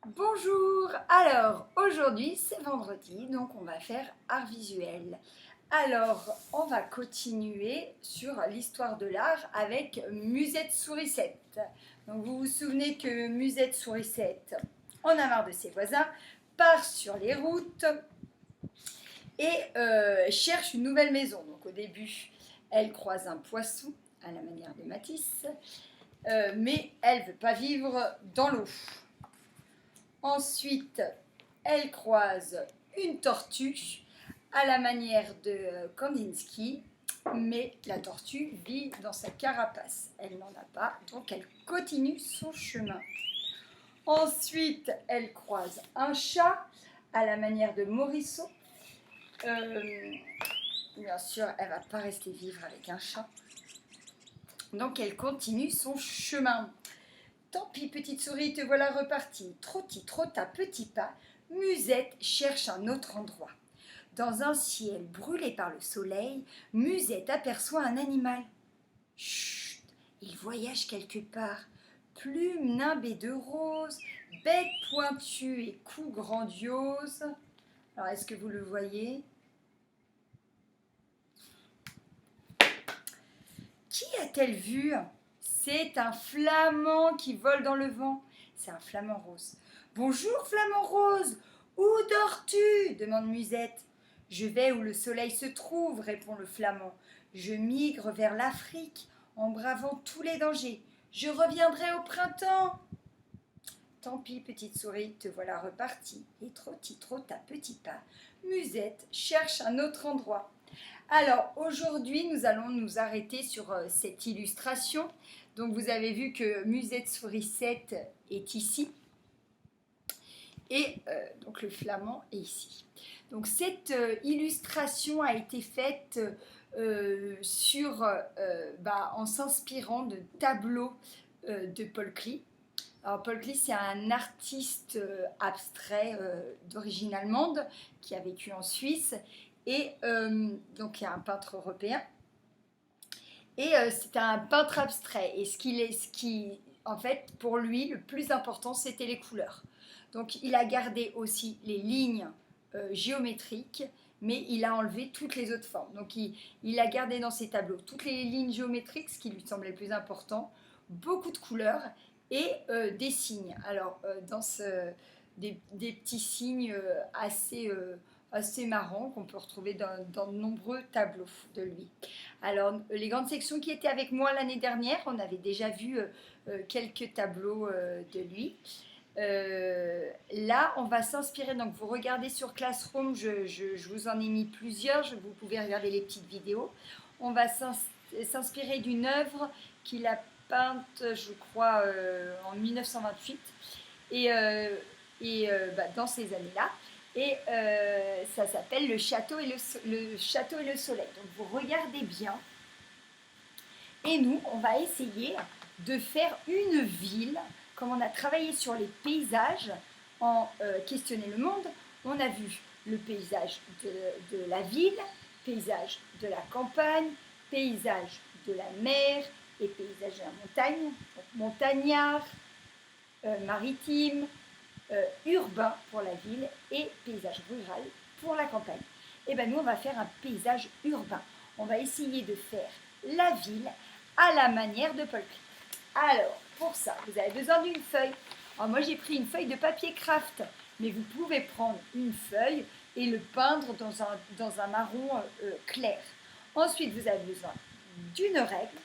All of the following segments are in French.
Bonjour, alors aujourd'hui c'est vendredi, donc on va faire art visuel. Alors on va continuer sur l'histoire de l'art avec Musette Sourisette. Donc vous vous souvenez que Musette Sourisette, en a marre de ses voisins, part sur les routes et cherche une nouvelle maison. Donc au début elle croise un poisson à la manière de Matisse, mais elle ne veut pas vivre dans l'eau. Ensuite, elle croise une tortue à la manière de Kandinsky, mais la tortue vit dans sa carapace. Elle n'en a pas, donc elle continue son chemin. Ensuite, elle croise un chat à la manière de Morisot. Bien sûr, elle ne va pas rester vivre avec un chat. Donc elle continue son chemin. Tant pis, petite souris, te voilà repartie. Trotti, trotta, petit pas, Musette cherche un autre endroit. Dans un ciel brûlé par le soleil, Musette aperçoit un animal. Chut, il voyage quelque part. Plume nimbée de rose, bec pointu et cou grandiose. Alors, est-ce que vous le voyez? Qui a-t-elle vu? C'est un flamand qui vole dans le vent. C'est un flamand rose. Bonjour, flamand rose. Où dors-tu? Demande Musette. Je vais où le soleil se trouve, répond le flamand. Je migre vers l'Afrique en bravant tous les dangers. Je reviendrai au printemps. Tant pis, petite souris, te voilà repartie. Et trotti, trotta, petit pas, Musette cherche un autre endroit. Alors aujourd'hui, nous allons nous arrêter sur cette illustration. Donc vous avez vu que Musette Sourisette est ici et donc le flamand est ici. Donc cette illustration a été faite en s'inspirant de tableaux de Paul Klee. Alors Paul Klee, c'est un artiste abstrait d'origine allemande qui a vécu en Suisse et donc il y a un peintre européen. Et c'est un peintre abstrait. Et en fait, pour lui, le plus important, c'était les couleurs. Donc, il a gardé aussi les lignes géométriques, mais il a enlevé toutes les autres formes. Donc, il a gardé dans ses tableaux toutes les lignes géométriques, ce qui lui semblait le plus important, beaucoup de couleurs et des signes. Alors, des petits signes assez marrants qu'on peut retrouver dans de nombreux tableaux de lui. Alors, les grandes sections qui étaient avec moi l'année dernière, on avait déjà vu quelques tableaux de lui. Là, on va s'inspirer. Donc, vous regardez sur Classroom, je vous en ai mis plusieurs. Vous pouvez regarder les petites vidéos. On va s'inspirer d'une œuvre qu'il a peinte, je crois, en 1928. Dans ces années-là. Et ça s'appelle le château et le soleil. Donc vous regardez bien. Et nous, on va essayer de faire une ville. Comme on a travaillé sur les paysages en questionner le monde, on a vu le paysage de la ville, paysage de la campagne, paysage de la mer et paysage de la montagne. Donc montagnard, maritime, urbain pour la ville et paysage rural pour la campagne. Et bien nous, on va faire un paysage urbain. On va essayer de faire la ville à la manière de Paul Klee. Alors, pour ça, vous avez besoin d'une feuille. Alors, moi, j'ai pris une feuille de papier craft, mais vous pouvez prendre une feuille et le peindre dans un marron clair. Ensuite, vous avez besoin d'une règle,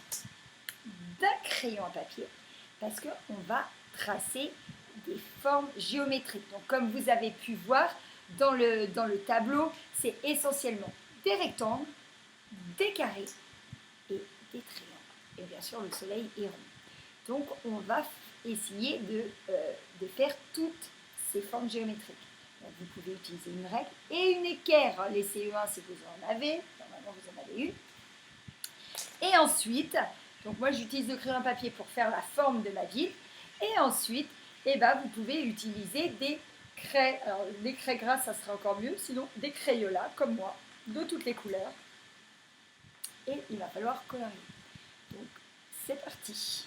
d'un crayon à papier, parce qu'on va tracer des formes géométriques. Donc, comme vous avez pu voir dans le tableau, c'est essentiellement des rectangles, des carrés et des triangles. Et bien sûr, le soleil est rond. Donc, on va essayer de faire toutes ces formes géométriques. Donc, vous pouvez utiliser une règle et une équerre. Les CE1, si vous en avez, normalement vous en avez une. Et ensuite, donc moi j'utilise le crayon à papier pour faire la forme de ma ville. Et ensuite, vous pouvez utiliser des craies. Alors, les craies grasses, ça sera encore mieux. Sinon, des crayolats, comme moi, de toutes les couleurs. Et il va falloir colorier. Donc, c'est parti.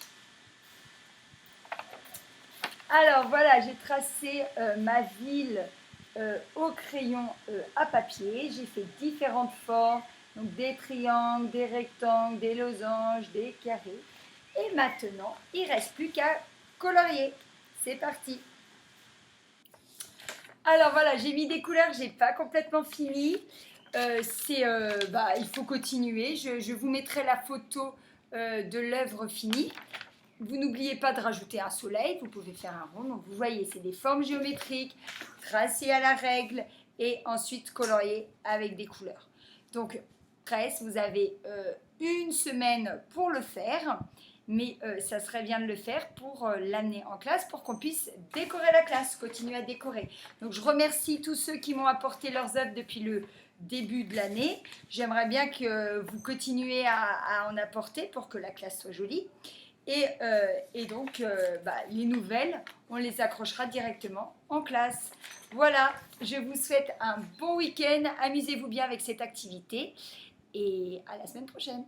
Alors voilà, j'ai tracé ma ville au crayon à papier. J'ai fait différentes formes, donc des triangles, des rectangles, des losanges, des carrés. Et maintenant, il ne reste plus qu'à colorier. C'est parti. Alors voilà, j'ai mis des couleurs, j'ai pas complètement fini. Il faut continuer. Je vous mettrai la photo de l'œuvre finie. Vous n'oubliez pas de rajouter un soleil, vous pouvez faire un rond. Donc vous voyez, c'est des formes géométriques, tracées à la règle et ensuite coloriées avec des couleurs. Donc presque, vous avez une semaine pour le faire, mais ça serait bien de le faire pour l'amener en classe pour qu'on puisse décorer la classe, continuer à décorer. Donc je remercie tous ceux qui m'ont apporté leurs œuvres depuis le début de l'année. J'aimerais bien que vous continuiez à en apporter pour que la classe soit jolie. Et donc, les nouvelles, on les accrochera directement en classe. Voilà, je vous souhaite un bon week-end. Amusez-vous bien avec cette activité et à la semaine prochaine.